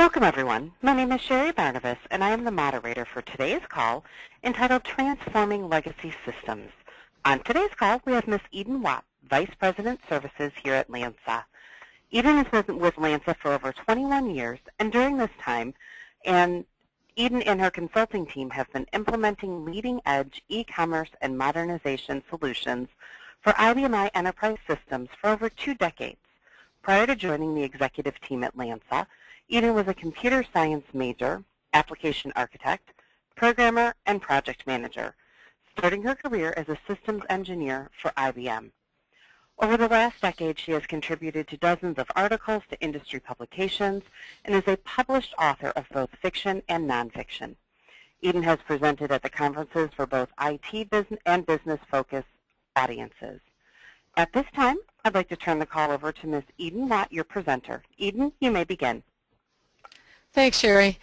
Welcome, everyone. My name is Sherry Barnabas, and I am the moderator for today's call entitled Transforming Legacy Systems. On today's call, we have Ms. Eden Watt, Vice President Services here at LANSA. Eden has been with LANSA for over 21 years, and during this time, Eden and her consulting team have been implementing leading-edge e-commerce and modernization solutions for IBM enterprise systems for over 2 decades. Prior to joining the executive team at LANSA, Eden was a computer science major, application architect, programmer, and project manager, starting her career as a systems engineer for IBM. Over the last decade, she has contributed to dozens of articles to industry publications and is a published author of both fiction and nonfiction. Eden has presented at the conferences for both IT and business-focused audiences. At this time, I'd like to turn the call over to Ms. Eden Watt, your presenter. Eden, you may begin. Thanks, Sherry.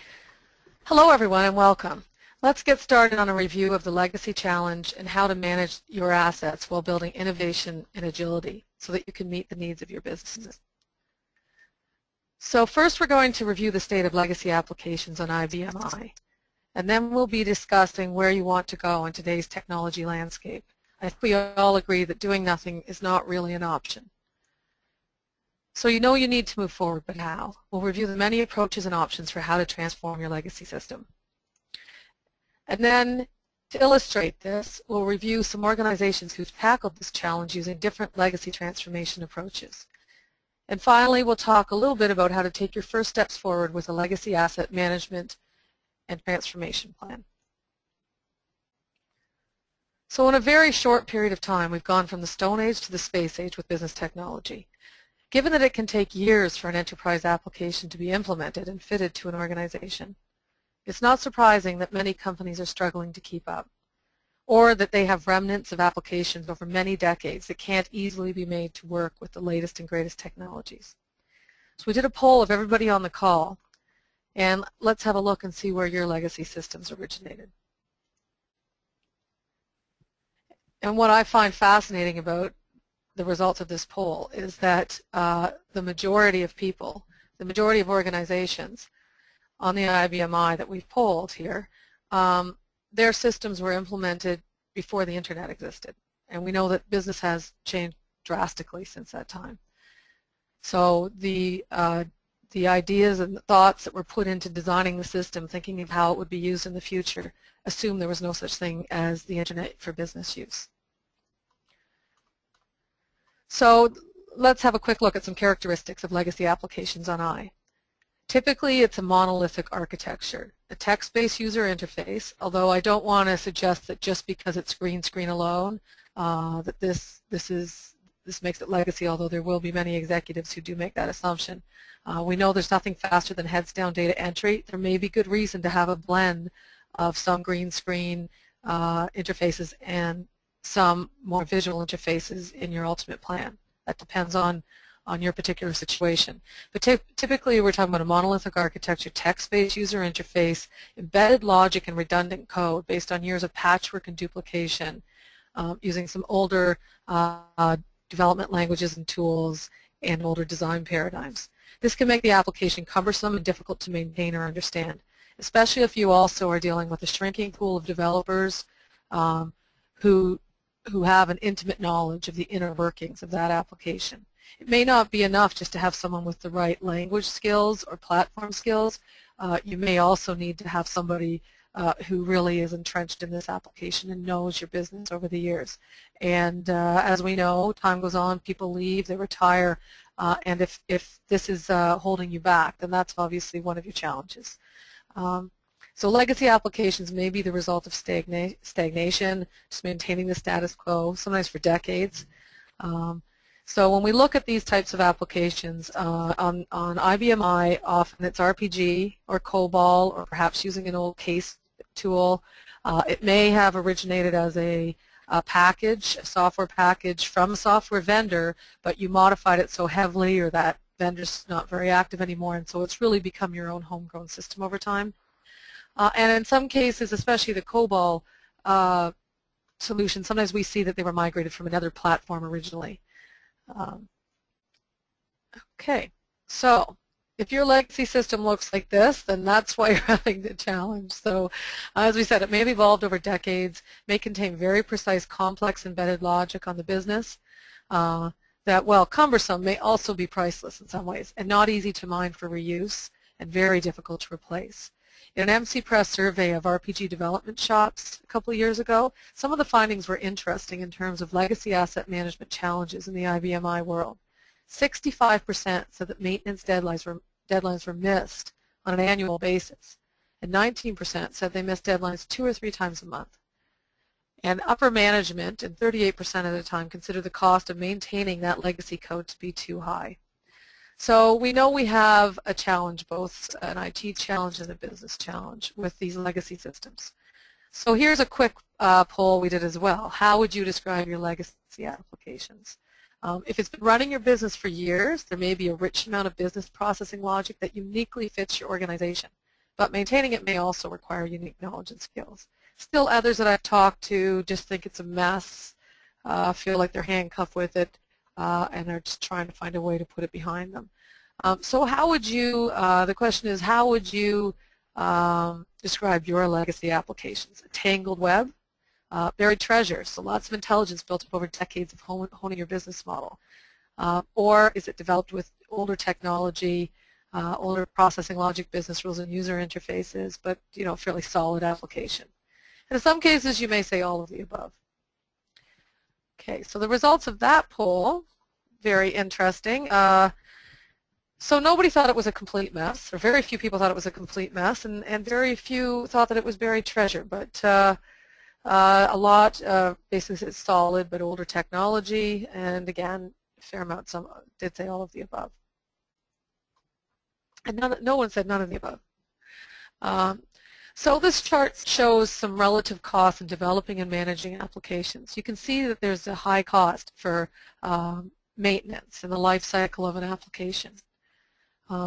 Hello, everyone, and welcome. Let's get started on a review of the legacy challenge and how to manage your assets while building innovation and agility so that you can meet the needs of your businesses. So first, we're going to review the state of legacy applications on IBM, and then we'll be discussing where you want to go in today's technology landscape. I think we all agree that doing nothing is not really an option. So you know you need to move forward, but how? We'll review the many approaches and options for how to transform your legacy system. And then, to illustrate this, we'll review some organizations who've tackled this challenge using different legacy transformation approaches. And finally, we'll talk a little bit about how to take your first steps forward with a legacy asset management and transformation plan. So in a very short period of time, we've gone from the Stone Age to the Space Age with business technology. Given that it can take years for an enterprise application to be implemented and fitted to an organization, it's not surprising that many companies are struggling to keep up, or that they have remnants of applications over many decades that can't easily be made to work with the latest and greatest technologies. So we did a poll of everybody on the call, and let's have a look and see where your legacy systems originated. And what I find fascinating about the results of this poll is that the majority of people, the majority of organizations on the IBM that we've polled here, their systems were implemented before the internet existed. And we know that business has changed drastically since that time. So the ideas and the thoughts that were put into designing the system, thinking of how it would be used in the future, assumed there was no such thing as the internet for business use. So let's have a quick look at some characteristics of legacy applications on I. Typically, it's a monolithic architecture, a text-based user interface, although I don't want to suggest that just because it's green screen alone, that this makes it legacy, although there will be many executives who do make that assumption. We know there's nothing faster than heads-down data entry. There may be good reason to have a blend of some green screen interfaces and some more visual interfaces in your ultimate plan. That depends on your particular situation. But typically we're talking about a monolithic architecture, text-based user interface, embedded logic and redundant code based on years of patchwork and duplication, using some older development languages and tools and older design paradigms. This can make the application cumbersome and difficult to maintain or understand, especially if you also are dealing with a shrinking pool of developers who have an intimate knowledge of the inner workings of that application. It may not be enough just to have someone with the right language skills or platform skills. You may also need to have somebody who really is entrenched in this application and knows your business over the years. And as we know, time goes on, people leave, they retire, and if this is holding you back, then that's obviously one of your challenges. So legacy applications may be the result of stagnation, just maintaining the status quo, sometimes for decades. So when we look at these types of applications on IBM often it's RPG or COBOL or perhaps using an old case tool. It may have originated as a package, a software package from a software vendor, but you modified it so heavily or that vendor's not very active anymore, and so it's really become your own homegrown system over time. And in some cases, especially the COBOL solution, sometimes we see that they were migrated from another platform originally. Okay, so if your legacy system looks like this, then that's why you're having the challenge. So as we said, it may have evolved over decades, may contain very precise, complex embedded logic on the business that, while cumbersome, may also be priceless in some ways and not easy to mine for reuse and very difficult to replace. In an MC Press survey of RPG development shops a couple of years ago, some of the findings were interesting in terms of legacy asset management challenges in the IBMI world. 65% said that maintenance deadlines were missed on an annual basis, and 19% said they missed deadlines 2 or 3 times a month. And upper management, and 38% of the time, consider the cost of maintaining that legacy code to be too high. So we know we have a challenge, both an IT challenge and a business challenge with these legacy systems. So here's a quick poll we did as well. How would you describe your legacy applications? If it's been running your business for years, there may be a rich amount of business processing logic that uniquely fits your organization, but maintaining it may also require unique knowledge and skills. Still, others that I've talked to just think it's a mess, feel like they're handcuffed with it, and are just trying to find a way to put it behind them. So how would you, the question is, how would you describe your legacy applications? A tangled web? Buried treasure, so lots of intelligence built up over decades of honing your business model. Or is it developed with older technology, older processing logic, business rules, and user interfaces, but fairly solid application? And in some cases, you may say all of the above. Okay, so the results of that poll, very interesting. So nobody thought it was a complete mess, or very few people thought it was a complete mess, and very few thought that it was buried treasure, but a lot basically it's solid but older technology, and again, a fair amount some did say all of the above. And no one said none of the above. So this chart shows some relative costs in developing and managing applications. You can see that there's a high cost for maintenance in the life cycle of an application.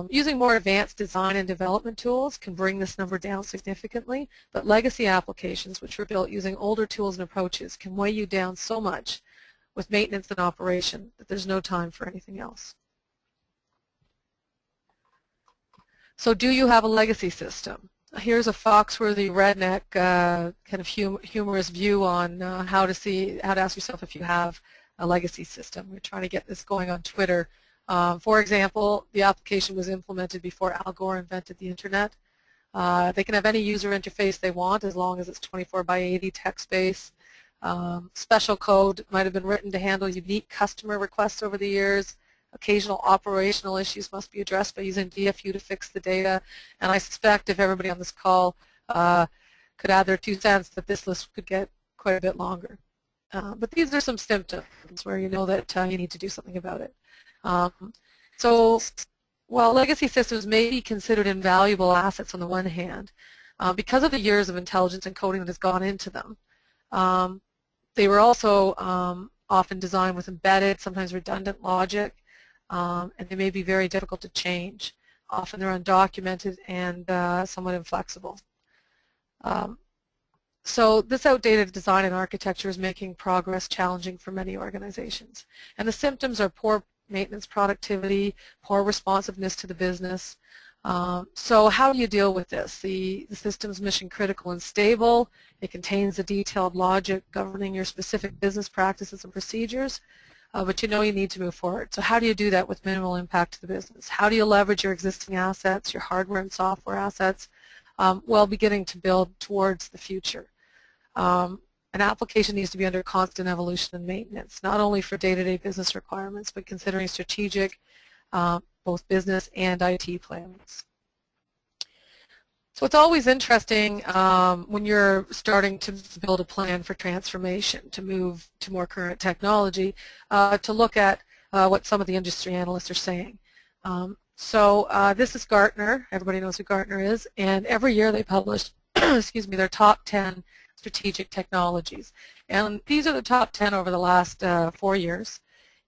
Using more advanced design and development tools can bring this number down significantly, but legacy applications, which were built using older tools and approaches, can weigh you down so much with maintenance and operation that there's no time for anything else. So do you have a legacy system? Here's a Foxworthy redneck kind of humorous view on how to ask yourself if you have a legacy system. We're trying to get this going on Twitter. For example, the application was implemented before Al Gore invented the internet. They can have any user interface they want as long as it's 24/80 text-based. Special code might have been written to handle unique customer requests over the years. Occasional operational issues must be addressed by using DFU to fix the data. And I suspect if everybody on this call could add their 2 cents, that this list could get quite a bit longer. But these are some symptoms where you know that you need to do something about it. So while legacy systems may be considered invaluable assets on the one hand, because of the years of intelligence and coding that has gone into them, they were also often designed with embedded, sometimes redundant logic, and they may be very difficult to change. Often they're undocumented and somewhat inflexible. So this outdated design and architecture is making progress challenging for many organizations. And the symptoms are poor maintenance productivity, poor responsiveness to the business. So how do you deal with this? The system's mission critical and stable. It contains the detailed logic governing your specific business practices and procedures, but you know you need to move forward. So how do you do that with minimal impact to the business? How do you leverage your existing assets, your hardware and software assets, while beginning to build towards the future? An application needs to be under constant evolution and maintenance, not only for day-to-day business requirements, but considering strategic, both business and IT plans. So it's always interesting when you're starting to build a plan for transformation, to move to more current technology, to look at what some of the industry analysts are saying. So this is Gartner. Everybody knows who Gartner is. And every year they publish excuse me, their top 10 strategic technologies. And these are the top 10 over the last 4 years.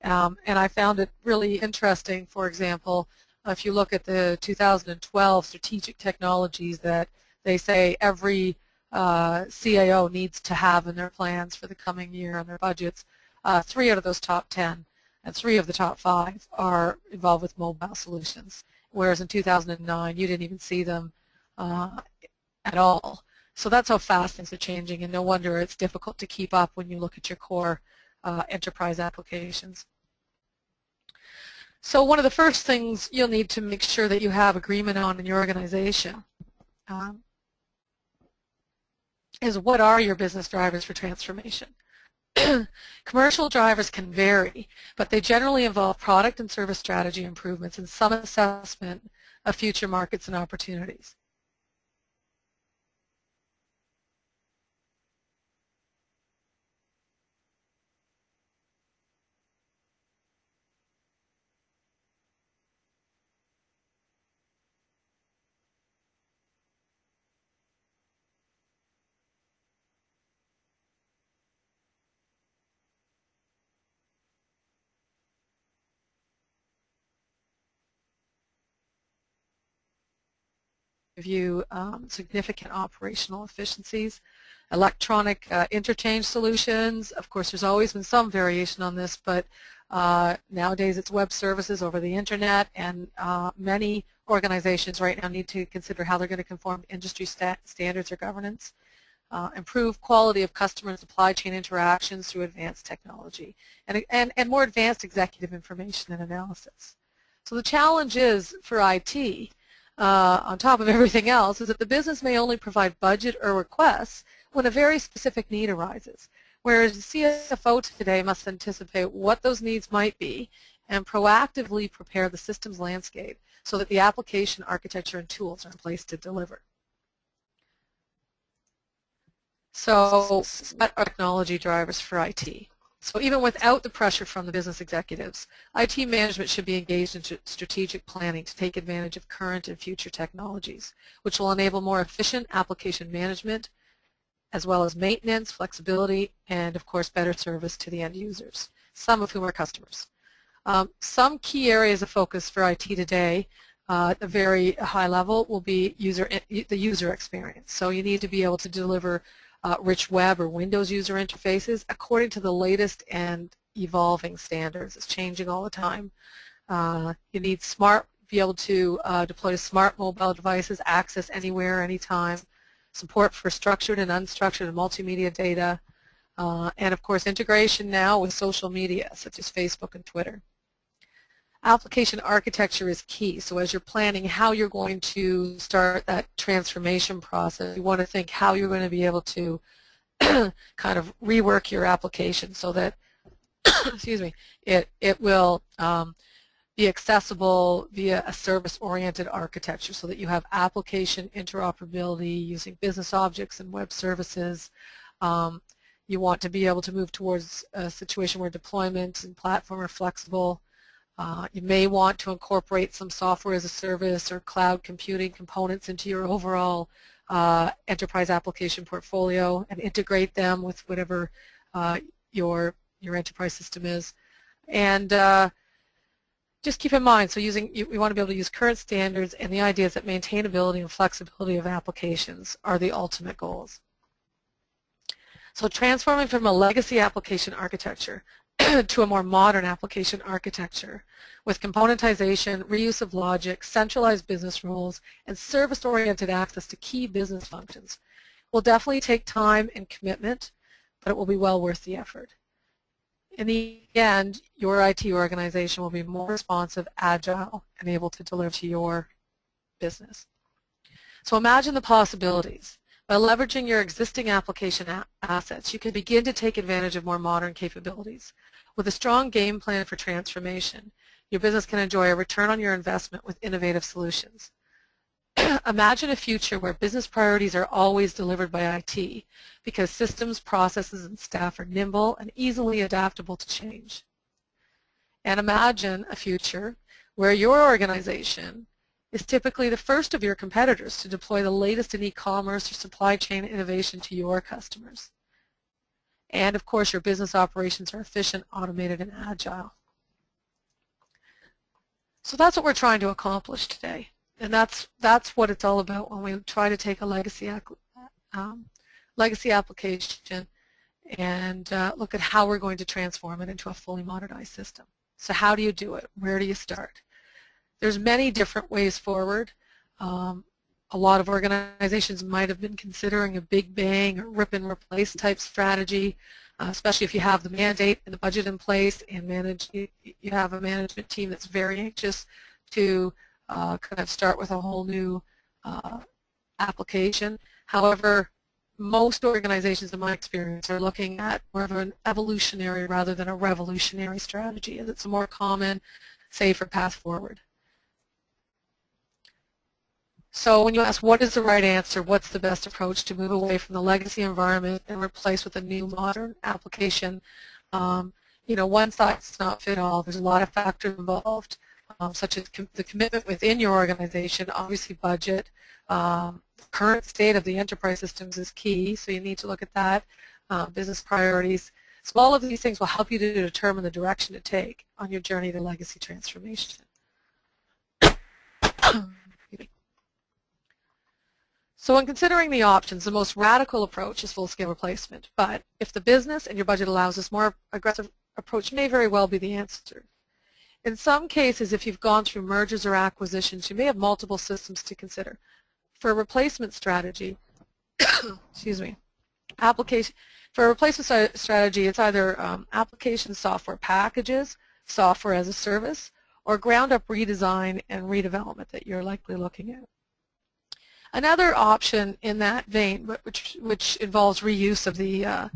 And I found it really interesting, for example, if you look at the 2012 strategic technologies that they say every CIO needs to have in their plans for the coming year and their budgets, 3 out of those top 10 and 3 of the top 5 are involved with mobile solutions. whereas in 2009 you didn't even see them at all. So that's how fast things are changing, and no wonder it's difficult to keep up when you look at your core enterprise applications. So one of the first things you'll need to make sure that you have agreement on in your organization is what are your business drivers for transformation. Commercial drivers can vary, but they generally involve product and service strategy improvements and some assessment of future markets and opportunities. Give you significant operational efficiencies. Electronic interchange solutions, of course there's always been some variation on this, but nowadays it's web services over the internet, and many organizations right now need to consider how they're going to conform to industry standards or governance. Improve quality of customer and supply chain interactions through advanced technology, and more advanced executive information and analysis. So the challenge is for IT, on top of everything else, is that the business may only provide budget or requests when a very specific need arises, whereas the CFO today must anticipate what those needs might be and proactively prepare the systems landscape so that the application architecture and tools are in place to deliver. So what are technology drivers for IT? So even without the pressure from the business executives, IT management should be engaged in strategic planning to take advantage of current and future technologies, which will enable more efficient application management, as well as maintenance, flexibility, and of course better service to the end users, some of whom are customers. Some key areas of focus for IT today at a very high level will be the user experience. So you need to be able to deliver rich web or Windows user interfaces according to the latest and evolving standards. It's changing all the time. You need be able to deploy smart mobile devices, access anywhere, anytime, support for structured and unstructured and multimedia data, and of course integration now with social media such as Facebook and Twitter. Application architecture is key, so as you're planning how you're going to start that transformation process, you want to think how you're going to be able to kind of rework your application so that excuse me, it will be accessible via a service-oriented architecture so that you have application interoperability using business objects and web services. You want to be able to move towards a situation where deployment and platform are flexible. You may want to incorporate some software as a service or cloud computing components into your overall enterprise application portfolio and integrate them with whatever your enterprise system is. And just keep in mind, so we want to be able to use current standards, and the idea is that maintainability and flexibility of applications are the ultimate goals. So transforming from a legacy application architecture to a more modern application architecture with componentization, reuse of logic, centralized business rules, and service-oriented access to key business functions will definitely take time and commitment, but it will be well worth the effort. In the end, your IT organization will be more responsive, agile, and able to deliver to your business. So imagine the possibilities. By leveraging your existing application assets, you can begin to take advantage of more modern capabilities. With a strong game plan for transformation, your business can enjoy a return on your investment with innovative solutions. Imagine a future where business priorities are always delivered by IT because systems, processes, and staff are nimble and easily adaptable to change. And imagine a future where your organization is typically the first of your competitors to deploy the latest in e-commerce or supply chain innovation to your customers. And of course, your business operations are efficient, automated, and agile. So that's what we're trying to accomplish today. And that's what it's all about when we try to take a legacy application and look at how we're going to transform it into a fully modernized system. So how do you do it? Where do you start? There's many different ways forward. A lot of organizations might have been considering a big bang or rip and replace type strategy, especially if you have the mandate and the budget in place and you have a management team that's very anxious to kind of start with a whole new application. However, most organizations in my experience are looking at more of an evolutionary rather than a revolutionary strategy, as it's a more common, safer path forward. So when you ask what is the right answer, what's the best approach to move away from the legacy environment and replace with a new modern application, you know, one size does not fit all. There's a lot of factors involved, such as the commitment within your organization, obviously budget. Current state of the enterprise systems is key, so you need to look at that, business priorities. So all of these things will help you to determine the direction to take on your journey to legacy transformation. So when considering the options, the most radical approach is full-scale replacement. But if the business and your budget allows this, more aggressive approach may very well be the answer. In some cases, if you've gone through mergers or acquisitions, you may have multiple systems to consider. For a replacement strategy, excuse me, for a replacement strategy, it's either application software packages, software as a service, or ground-up redesign and redevelopment that you're likely looking at. Another option in that vein, which involves reuse of the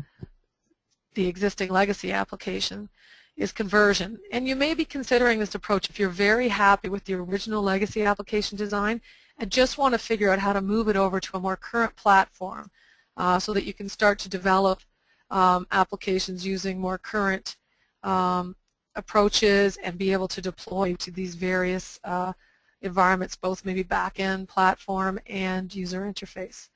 existing legacy application, is conversion. And you may be considering this approach if you're very happy with the original legacy application design and just want to figure out how to move it over to a more current platform so that you can start to develop applications using more current approaches and be able to deploy to these various environments, both maybe back-end, platform, and user interface.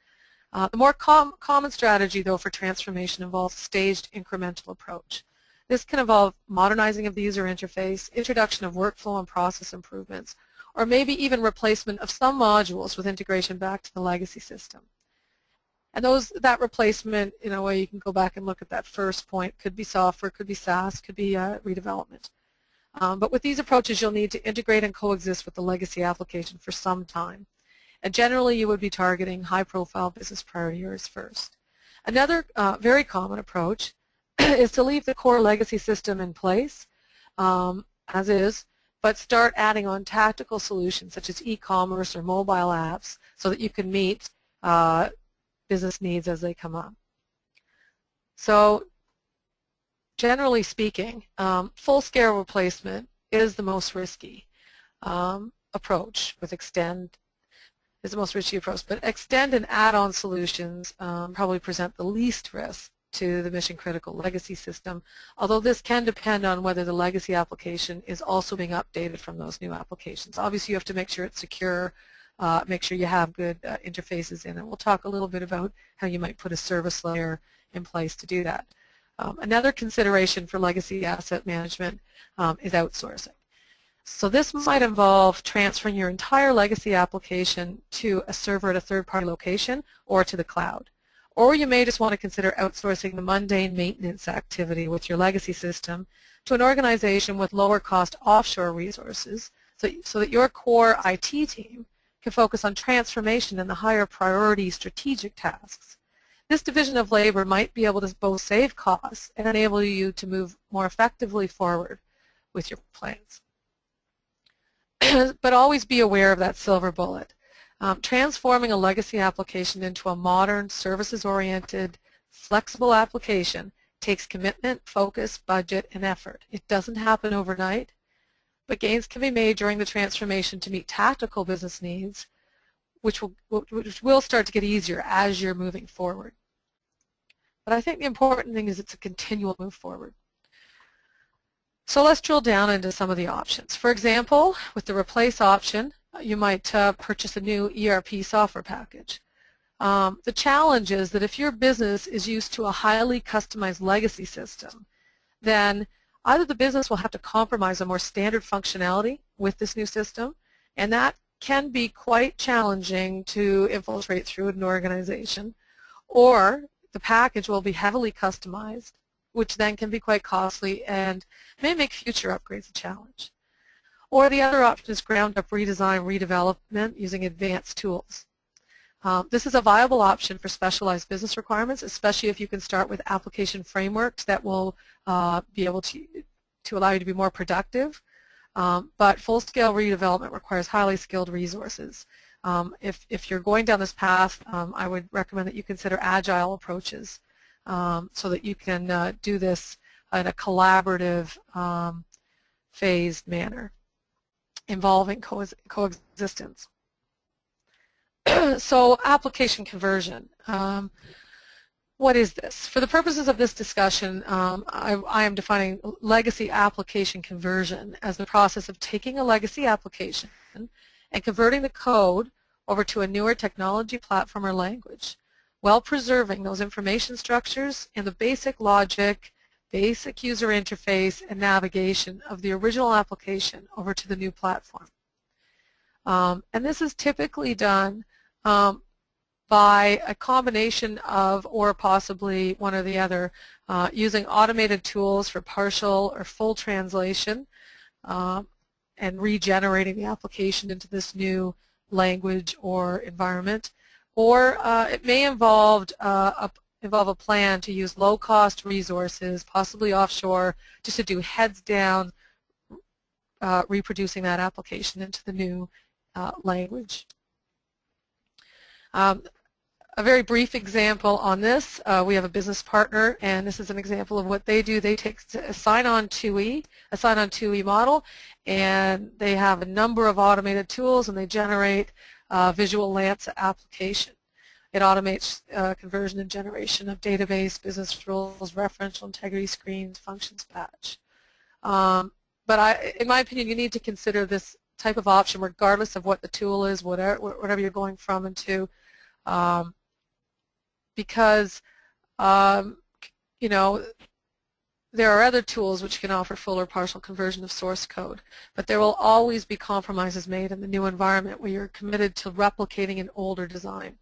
The more common strategy, though, for transformation involves a staged incremental approach. This can involve modernizing of the user interface, introduction of workflow and process improvements, or maybe even replacement of some modules with integration back to the legacy system. And that replacement, in a way, you can go back and look at that first point. Could be software, could be SaaS, could be redevelopment. But with these approaches, you'll need to integrate and coexist with the legacy application for some time. And generally, you would be targeting high-profile business priority areas first. Another very common approach is to leave the core legacy system in place, as is, but start adding on tactical solutions such as e-commerce or mobile apps so that you can meet business needs as they come up. So generally speaking, full-scale replacement is the most risky approach with Extend is the most risky approach, but Extend and add-on solutions probably present the least risk to the mission-critical legacy system, although this can depend on whether the legacy application is also being updated from those new applications. Obviously, you have to make sure it's secure, make sure you have good interfaces in it. We'll talk a little bit about how you might put a service layer in place to do that. Another consideration for legacy asset management is outsourcing. So this might involve transferring your entire legacy application to a server at a third-party location or to the cloud. Or you may just want to consider outsourcing the mundane maintenance activity with your legacy system to an organization with lower-cost offshore resources so that your core IT team can focus on transformation and the higher priority strategic tasks. This division of labor might be able to both save costs and enable you to move more effectively forward with your plans. But always be aware of that silver bullet. Transforming a legacy application into a modern, services-oriented, flexible application takes commitment, focus, budget, and effort. It doesn't happen overnight, but gains can be made during the transformation to meet tactical business needs, which will start to get easier as you're moving forward. But I think the important thing is it's a continual move forward. So let's drill down into some of the options. For example, with the replace option, you might purchase a new ERP software package. The challenge is that if your business is used to a highly customized legacy system, then either the business will have to compromise a more standard functionality with this new system, and that can be quite challenging to infiltrate through an organization, or the package will be heavily customized, which then can be quite costly and may make future upgrades a challenge. Or the other option is ground-up redesign, redevelopment using advanced tools. This is a viable option for specialized business requirements, especially if you can start with application frameworks that will be able to allow you to be more productive. But full-scale redevelopment requires highly skilled resources. If you're going down this path, I would recommend that you consider agile approaches so that you can do this in a collaborative, phased manner involving coexistence. So application conversion. What is this? For the purposes of this discussion, I am defining legacy application conversion as the process of taking a legacy application and converting the code over to a newer technology platform or language, while preserving those information structures and the basic logic, basic user interface, and navigation of the original application over to the new platform. And this is typically done by a combination of, or possibly one or the other, using automated tools for partial or full translation and regenerating the application into this new language or environment. Or it may involve a plan to use low-cost resources, possibly offshore, just to do heads-down reproducing that application into the new language. A very brief example on this, we have a business partner, and this is an example of what they do. They take a sign-on 2E model, and they have a number of automated tools, and they generate a visual LANSA application. It automates conversion and generation of database, business rules, referential integrity screens, functions batch. But in my opinion, you need to consider this type of option regardless of what the tool is, whatever you're going from and to. Because you know, there are other tools which can offer full or partial conversion of source code, but there will always be compromises made in the new environment where you're committed to replicating an older design.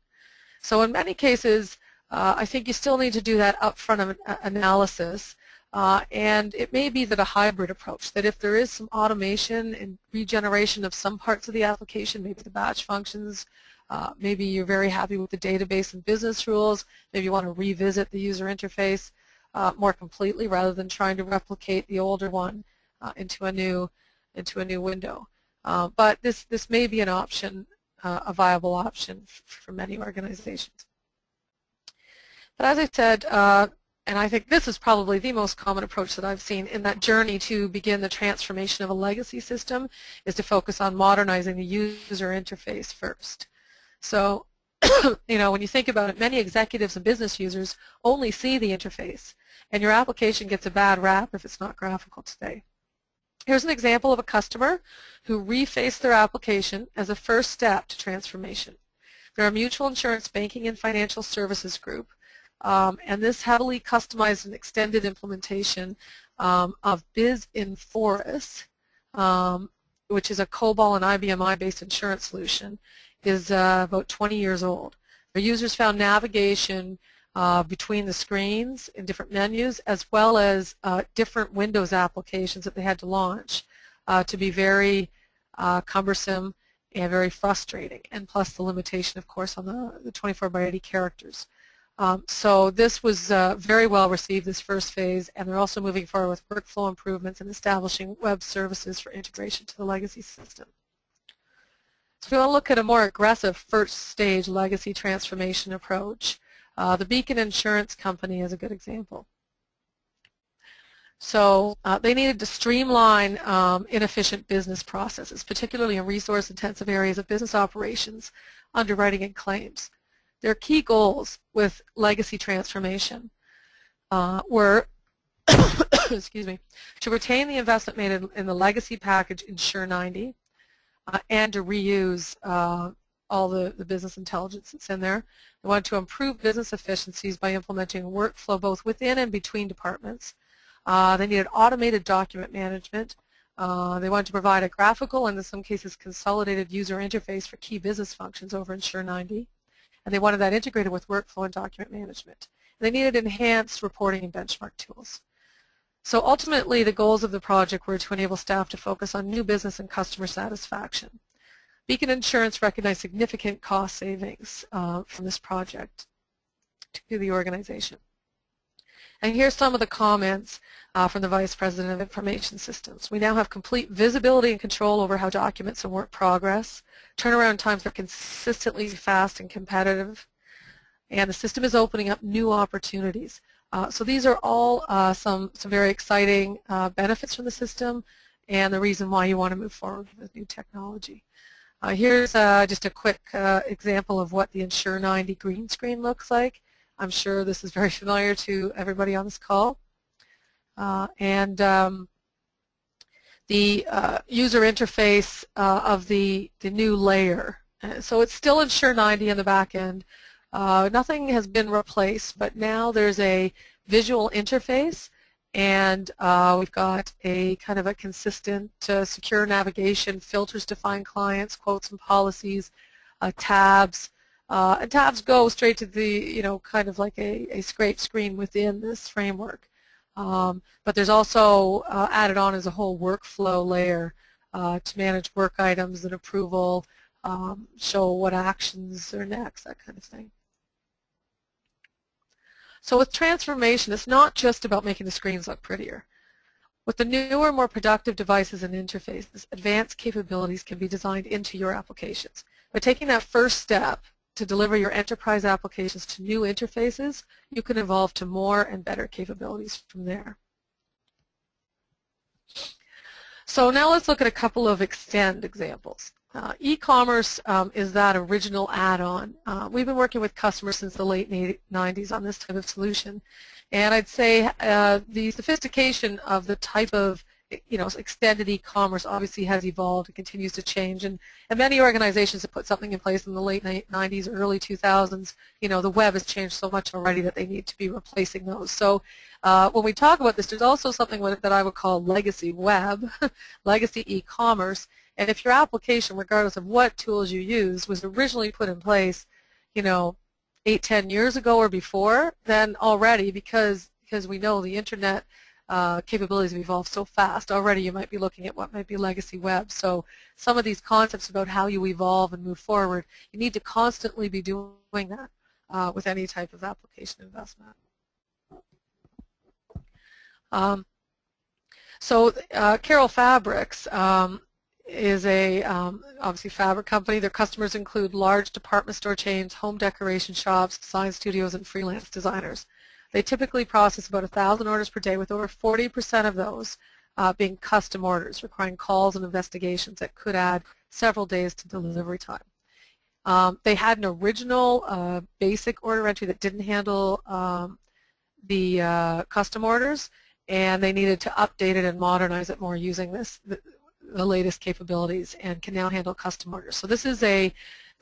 So in many cases, I think you still need to do that upfront analysis, and it may be that a hybrid approach, that if there is some automation and regeneration of some parts of the application, maybe the batch functions, maybe you're very happy with the database and business rules, maybe you want to revisit the user interface more completely rather than trying to replicate the older one into a new window. But this may be an option, a viable option for many organizations. But as I said, and I think this is probably the most common approach that I've seen in that journey to begin the transformation of a legacy system, is to focus on modernizing the user interface first. So, you know, when you think about it, many executives and business users only see the interface, and your application gets a bad rap if it's not graphical today. Here's an example of a customer who refaced their application as a first step to transformation. They're a mutual insurance banking and financial services group, and this heavily customized and extended implementation of BizInforis, which is a COBOL and IBM-I-based insurance solution, is about 20 years old. Their users found navigation between the screens in different menus, as well as different Windows applications that they had to launch to be very cumbersome and very frustrating, and plus the limitation, of course, on the 24/80 characters. So this was very well received, this first phase, and they're also moving forward with workflow improvements and establishing web services for integration to the legacy system. So if we want to look at a more aggressive first stage legacy transformation approach, the Beacon Insurance Company is a good example. So they needed to streamline inefficient business processes, particularly in resource-intensive areas of business operations, underwriting, and claims. Their key goals with legacy transformation were excuse me, to retain the investment made in the legacy package Insure 90 and to reuse all the business intelligence that's in there. They wanted to improve business efficiencies by implementing workflow both within and between departments. They needed automated document management. They wanted to provide a graphical and in some cases consolidated user interface for key business functions over Insure 90. And they wanted that integrated with workflow and document management. And they needed enhanced reporting and benchmark tools. So ultimately, the goals of the project were to enable staff to focus on new business and customer satisfaction. Beacon Insurance recognized significant cost savings from this project to the organization. And here's some of the comments from the Vice President of Information Systems. We now have complete visibility and control over how documents and work progress. Turnaround times are consistently fast and competitive. And the system is opening up new opportunities. So these are all some very exciting benefits from the system and the reason why you want to move forward with new technology. Here's just a quick example of what the Insure 90 green screen looks like. I'm sure this is very familiar to everybody on this call. The user interface of the new layer. So it's still Insure 90 in the back end. Nothing has been replaced, but now there's a visual interface, and we've got a kind of a consistent secure navigation, filters to find clients, quotes and policies, tabs. And tabs go straight to the, kind of like a scrape screen within this framework. But there's also added on as a whole workflow layer to manage work items and approval, show what actions are next, that kind of thing. So with transformation, it's not just about making the screens look prettier. With the newer, more productive devices and interfaces, advanced capabilities can be designed into your applications. By taking that first step to deliver your enterprise applications to new interfaces, you can evolve to more and better capabilities from there. So now let's look at a couple of extend examples. E-commerce is that original add-on. We've been working with customers since the late 90s on this type of solution, and I'd say the sophistication of the type of extended e-commerce obviously has evolved and continues to change, and many organizations have put something in place in the late 90s, early 2000s. The web has changed so much already that they need to be replacing those. So when we talk about this, there's also something that I would call legacy web, legacy e-commerce. And if your application, regardless of what tools you use, was originally put in place, 8, 10 years ago or before, then already, because we know the internet capabilities have evolved so fast, already you might be looking at what might be legacy web. So some of these concepts about how you evolve and move forward, you need to constantly be doing that with any type of application investment. Carole Fabrics is a obviously fabric company. Their customers include large department store chains, home decoration shops, design studios, and freelance designers. They typically process about 1,000 orders per day, with over 40% of those being custom orders, requiring calls and investigations that could add several days to delivery time. They had an original basic order entry that didn't handle the custom orders, and they needed to update it and modernize it more using the latest capabilities, and can now handle custom orders. So this is a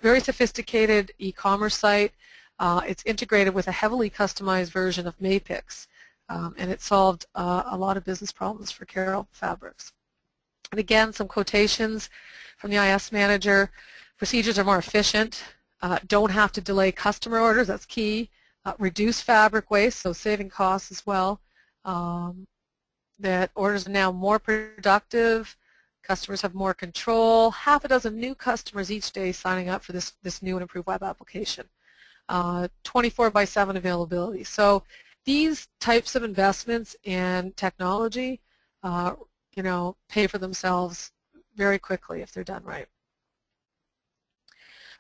very sophisticated e-commerce site. It's integrated with a heavily customized version of Mapix, and it solved a lot of business problems for Carole Fabrics. And again, some quotations from the IS manager. Procedures are more efficient, don't have to delay customer orders, that's key, reduce fabric waste, so saving costs as well, that orders are now more productive, customers have more control, half a dozen new customers each day signing up for this new and improved web application. 24/7 availability. So these types of investments in technology, pay for themselves very quickly if they're done right.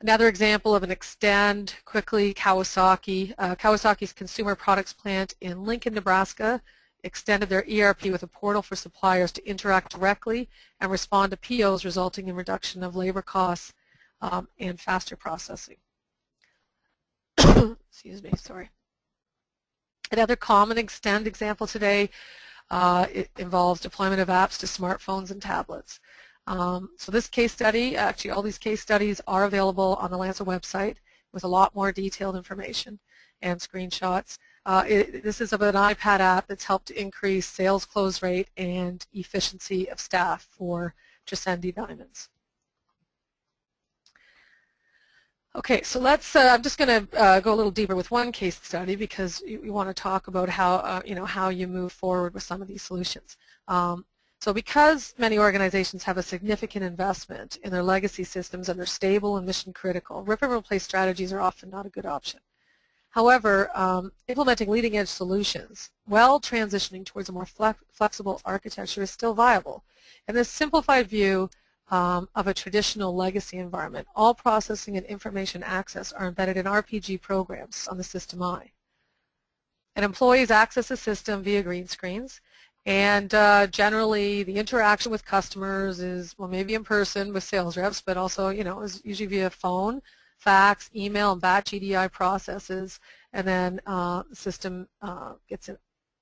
Another example of an extend quickly, Kawasaki. Kawasaki's consumer products plant in Lincoln, Nebraska extended their ERP with a portal for suppliers to interact directly and respond to POs, resulting in reduction of labor costs and faster processing. Excuse me, sorry. Another common extend example today, it involves deployment of apps to smartphones and tablets. So this case study, actually all these case studies are available on the LANSA website with a lot more detailed information and screenshots. This is about an iPad app that's helped to increase sales close rate and efficiency of staff for Trescendi Diamonds. Okay, so let's. I'm just going to go a little deeper with one case study because we want to talk about how how you move forward with some of these solutions. So because many organizations have a significant investment in their legacy systems and they're stable and mission critical, rip and replace strategies are often not a good option. However, implementing leading edge solutions while transitioning towards a more flexible architecture is still viable. In this simplified view of a traditional legacy environment, all processing and information access are embedded in RPG programs on the system I. And employees access the system via green screens, and generally the interaction with customers is, well, maybe in person with sales reps, but also, is usually via phone, fax, email, and batch EDI processes, and then the system gets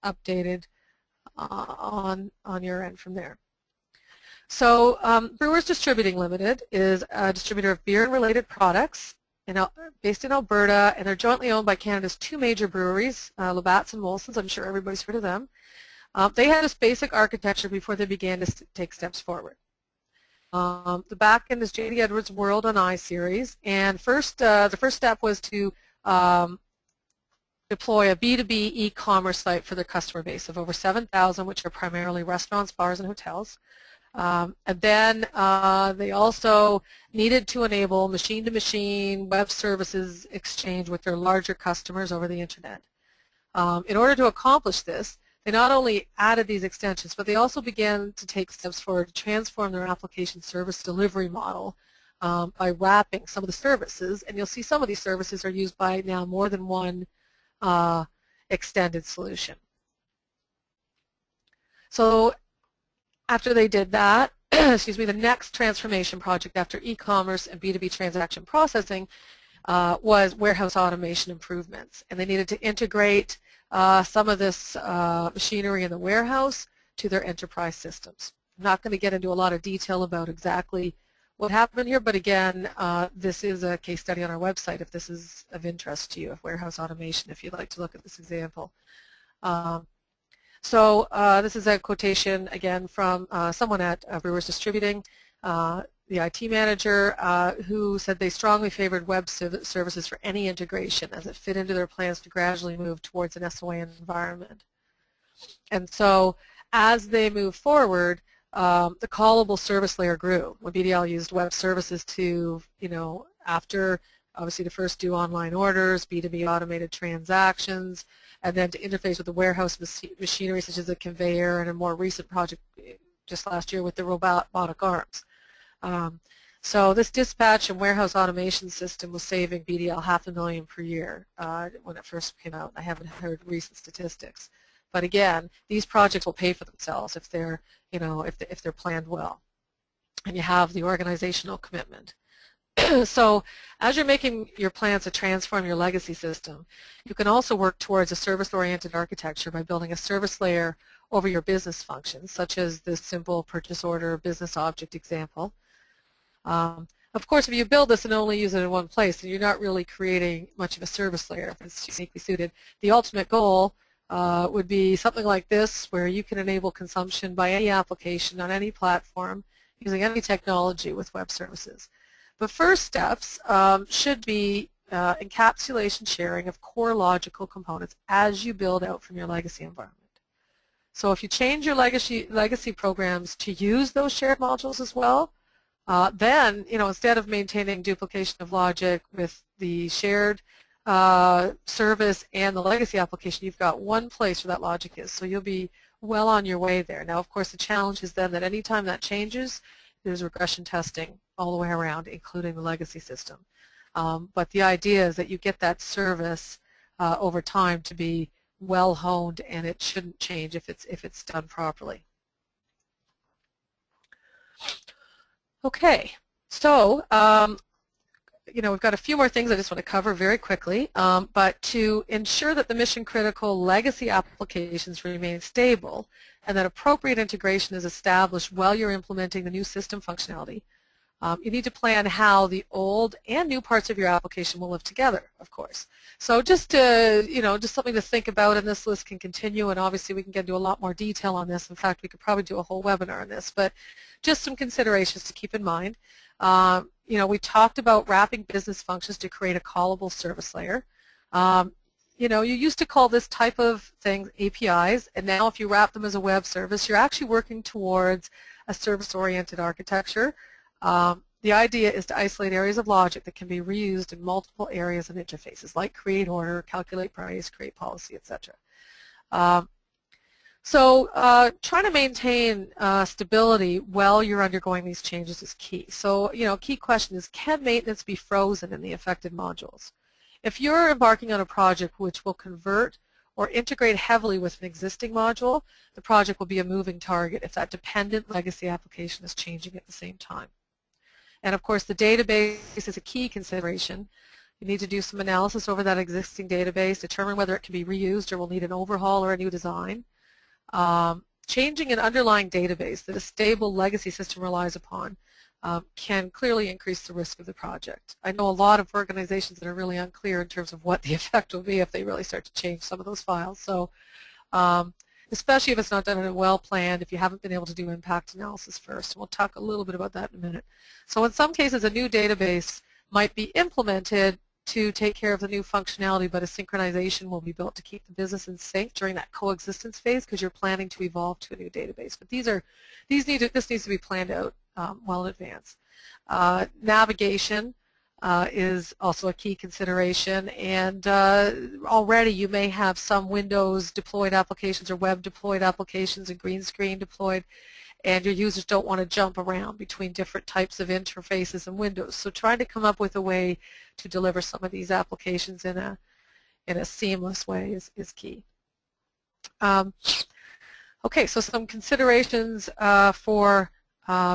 updated on your end from there. So Brewers Distributing Limited is a distributor of beer and related products based in Alberta, and they're jointly owned by Canada's two major breweries, Labatt's and Molson's. I'm sure everybody's heard of them. They had this basic architecture before they began to take steps forward. The back end is J.D. Edwards' World on iSeries, and the first step was to deploy a B2B e-commerce site for their customer base of over 7,000, which are primarily restaurants, bars, and hotels. And then they also needed to enable machine-to-machine web services exchange with their larger customers over the internet. In order to accomplish this, they not only added these extensions, but they also began to take steps forward to transform their application service delivery model by wrapping some of the services. And you'll see some of these services are used by now more than one extended solution. So after they did that, excuse me, the next transformation project after e-commerce and B2B transaction processing was warehouse automation improvements. And they needed to integrate some of this machinery in the warehouse to their enterprise systems. I'm not going to get into a lot of detail about exactly what happened here, but again, this is a case study on our website if this is of interest to you, of warehouse automation, if you'd like to look at this example. So this is a quotation, again, from someone at Brewers Distributing, the IT manager, who said they strongly favored web services for any integration as it fit into their plans to gradually move towards an SOA environment. And so as they move forward, the callable service layer grew. When BDL used web services to, after obviously to first do online orders, B2B automated transactions, and then to interface with the warehouse machinery such as the conveyor, and a more recent project just last year with the robotic arms. So this dispatch and warehouse automation system was saving BDL $500,000 per year when it first came out. I haven't heard recent statistics, but again, these projects will pay for themselves if they're, if they're planned well, and you have the organizational commitment. So as you're making your plans to transform your legacy system, you can also work towards a service-oriented architecture by building a service layer over your business functions, such as this simple purchase order business object example. Of course, if you build this and only use it in one place, then you're not really creating much of a service layer if it's uniquely suited. The ultimate goal would be something like this, where you can enable consumption by any application on any platform using any technology with web services. The first steps should be encapsulation sharing of core logical components as you build out from your legacy environment. So if you change your legacy programs to use those shared modules as well, then, instead of maintaining duplication of logic with the shared service and the legacy application, you've got one place where that logic is. So you'll be well on your way there. Now, of course, the challenge is then that any time that changes, there's regression testing all the way around, including the legacy system. But the idea is that you get that service over time to be well honed, and it shouldn't change if it's done properly. Okay, so we've got a few more things I just want to cover very quickly, but to ensure that the mission-critical legacy applications remain stable and that appropriate integration is established while you're implementing the new system functionality, you need to plan how the old and new parts of your application will live together, of course. So just just something to think about, and this list can continue, and obviously we can get into a lot more detail on this. In fact, we could probably do a whole webinar on this, but just some considerations to keep in mind. We talked about wrapping business functions to create a callable service layer. You used to call this type of thing APIs, and now if you wrap them as a web service, you're actually working towards a service-oriented architecture. The idea is to isolate areas of logic that can be reused in multiple areas and interfaces, like create order, calculate price, create policy, etc. Trying to maintain stability while you're undergoing these changes is key. So, key question is, can maintenance be frozen in the affected modules? If you're embarking on a project which will convert or integrate heavily with an existing module, the project will be a moving target if that dependent legacy application is changing at the same time. And of course, the database is a key consideration. You need to do some analysis over that existing database, determine whether it can be reused or will need an overhaul or a new design. Changing an underlying database that a stable legacy system relies upon can clearly increase the risk of the project. I know a lot of organizations that are really unclear in terms of what the effect will be if they really start to change some of those files. So especially if it's not done in a well-planned, if you haven't been able to do impact analysis first. And we'll talk a little bit about that in a minute. So in some cases, a new database might be implemented to take care of the new functionality, but a synchronization will be built to keep the business in sync during that coexistence phase because you're planning to evolve to a new database. But this needs to be planned out well in advance. Navigation is also a key consideration, and already you may have some Windows deployed applications or web deployed applications and green screen deployed, and your users don't want to jump around between different types of interfaces and windows. So trying to come up with a way to deliver some of these applications in a seamless way is key. Okay, so some considerations for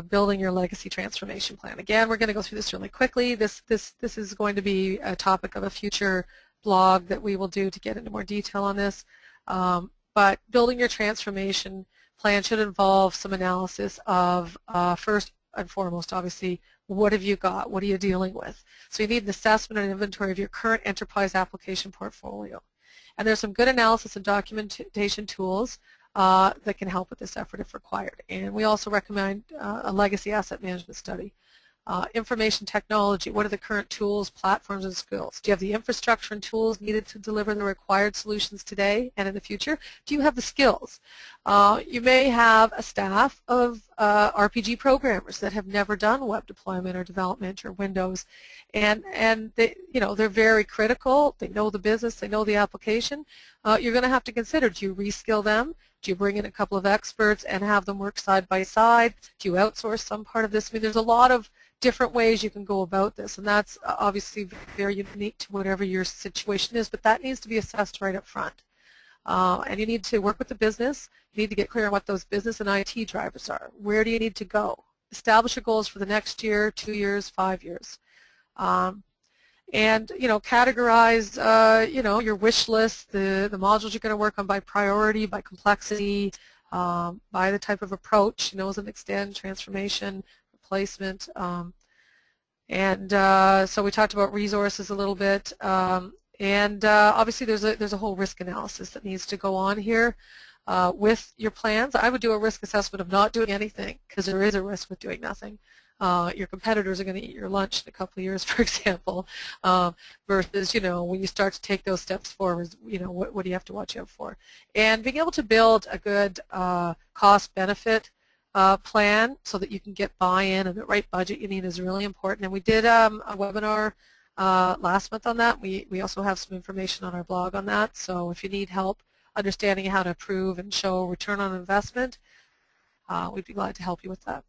building your legacy transformation plan. Again, we're going to go through this really quickly. This is going to be a topic of a future blog that we will do to get into more detail on this. But building your transformation plan should involve some analysis of, first and foremost, obviously, what have you got? What are you dealing with? So you need an assessment and inventory of your current enterprise application portfolio. And there's some good analysis and documentation tools that can help with this effort if required. And we also recommend a legacy asset management study. Information technology, what are the current tools, platforms, and skills? Do you have the infrastructure and tools needed to deliver the required solutions today and in the future? Do you have the skills? You may have a staff of RPG programmers that have never done web deployment or development or Windows, and they're very critical. They know the business, they know the application. You're going to have to consider, do you reskill them? Do you bring in a couple of experts and have them work side by side? Do you outsource some part of this? I mean, there's a lot of different ways you can go about this, and that's obviously very unique to whatever your situation is, but that needs to be assessed right up front. And you need to work with the business. You need to get clear on what those business and IT drivers are. Where do you need to go? Establish your goals for the next year, 2 years, 5 years. And categorize your wish list, the modules you're going to work on by priority, by complexity, by the type of approach, as an extend, transformation, replacement. So we talked about resources a little bit, and obviously there's a whole risk analysis that needs to go on here with your plans. I would do a risk assessment of not doing anything, because there is a risk with doing nothing. Your competitors are going to eat your lunch in a couple of years, for example, versus, when you start to take those steps forward, what do you have to watch out for? And being able to build a good cost-benefit plan so that you can get buy-in and the right budget you need is really important. And we did a webinar last month on that. We also have some information on our blog on that. So if you need help understanding how to prove and show return on investment, we'd be glad to help you with that.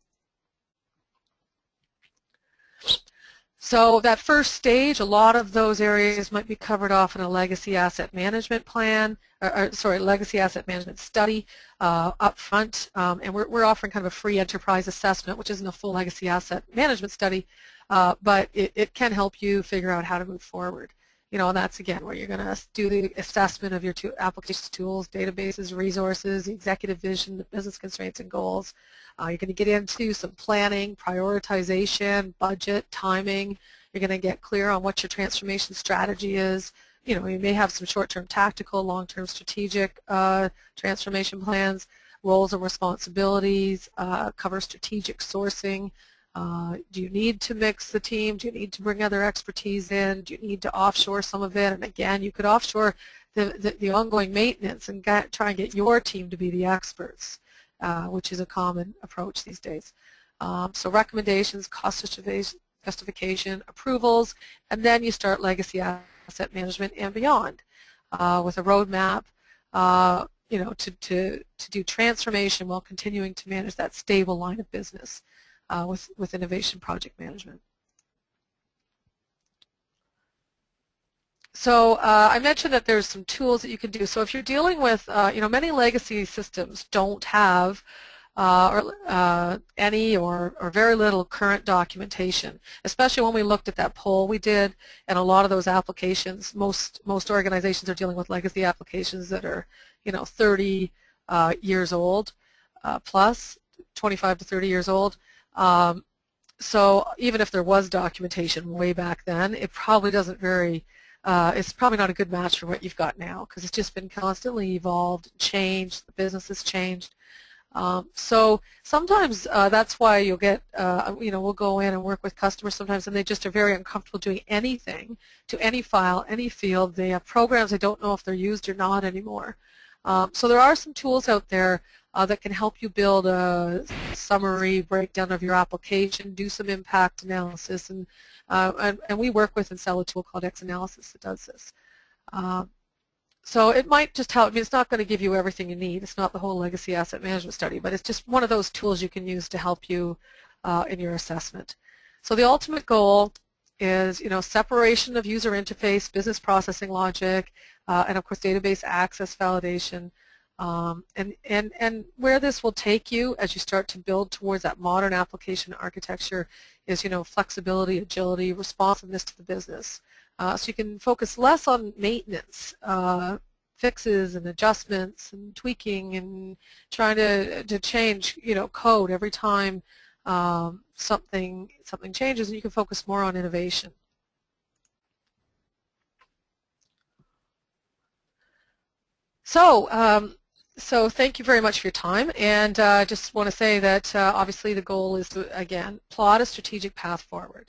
So that first stage, a lot of those areas might be covered off in a legacy asset management plan, legacy asset management study up front. And we're offering kind of a free enterprise assessment, which isn't a full legacy asset management study, but it can help you figure out how to move forward. And that's, again, where you're going to do the assessment of your applications, tools, databases, resources, the executive vision, the business constraints and goals. You're going to get into some planning, prioritization, budget, timing. You're going to get clear on what your transformation strategy is. You may have some short-term tactical, long-term strategic transformation plans, roles and responsibilities, cover strategic sourcing, Do you need to mix the team? Do you need to bring other expertise in? Do you need to offshore some of it? And again, you could offshore the ongoing maintenance and try and get your team to be the experts, which is a common approach these days. So recommendations, cost justification, approvals, and then you start legacy asset management and beyond with a roadmap, to do transformation while continuing to manage that stable line of business with innovation project management. So I mentioned that there's some tools that you can do. So if you're dealing with, many legacy systems don't have any or very little current documentation, especially when we looked at that poll we did, and a lot of those applications, most organizations are dealing with legacy applications that are 30 years old plus, 25 to 30 years old. So even if there was documentation way back then, it probably doesn't it's probably not a good match for what you've got now, because it's just been constantly evolved, changed, the business has changed. So sometimes that's why you'll get, we'll go in and work with customers sometimes, and they just are very uncomfortable doing anything to any file, any field. They have programs they don't know if they're used or not anymore. So there are some tools out there that can help you build a summary breakdown of your application, do some impact analysis, and we work with and sell a tool called X-Analysis that does this. So it might just help. I mean, it's not going to give you everything you need. It's not the whole legacy asset management study, but it's just one of those tools you can use to help you in your assessment. So the ultimate goal is, separation of user interface, business processing logic, and of course database access validation. And where this will take you as you start to build towards that modern application architecture is, flexibility, agility, responsiveness to the business. So you can focus less on maintenance, fixes and adjustments and tweaking and trying to change, code every time something changes, and you can focus more on innovation. So thank you very much for your time, and just want to say that obviously the goal is to, again, plot a strategic path forward.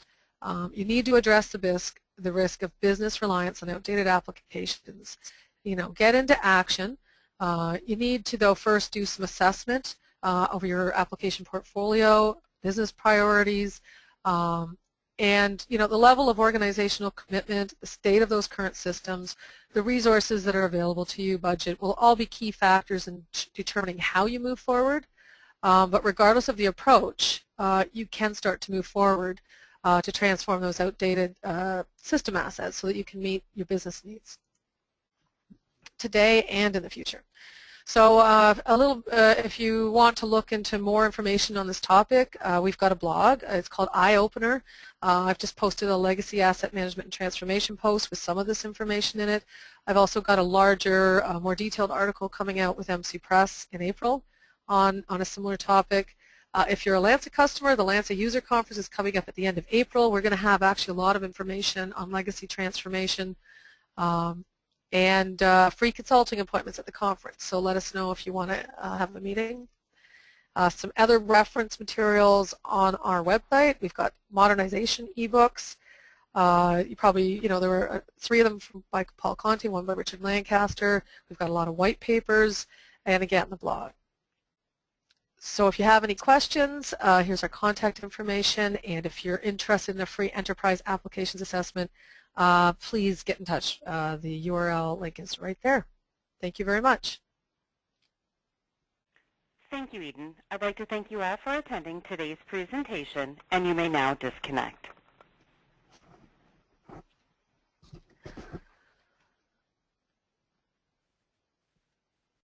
You need to address the risk of business reliance on outdated applications. Get into action. You need to, though, first do some assessment of your application portfolio, business priorities, and the level of organizational commitment, the state of those current systems, the resources that are available to you, budget, will all be key factors in determining how you move forward. But regardless of the approach, you can start to move forward to transform those outdated system assets so that you can meet your business needs today and in the future. So if you want to look into more information on this topic, we've got a blog. It's called Eye Opener. I've just posted a legacy asset management and transformation post with some of this information in it. I've also got a larger, more detailed article coming out with MC Press in April on a similar topic. If you're a LANSA customer, the LANSA User Conference is coming up at the end of April. We're going to have actually a lot of information on legacy transformation. And free consulting appointments at the conference. So let us know if you want to have a meeting. Some other reference materials on our website. We've got Modernization ebooks. You probably, there were 3 of them by Paul Conte, 1 by Richard Lancaster. We've got a lot of white papers, and again, the blog. So if you have any questions, here's our contact information, and if you're interested in a free enterprise applications assessment, please get in touch. The URL link is right there. Thank you very much. Thank you, Eden. I'd like to thank you all for attending today's presentation, and you may now disconnect.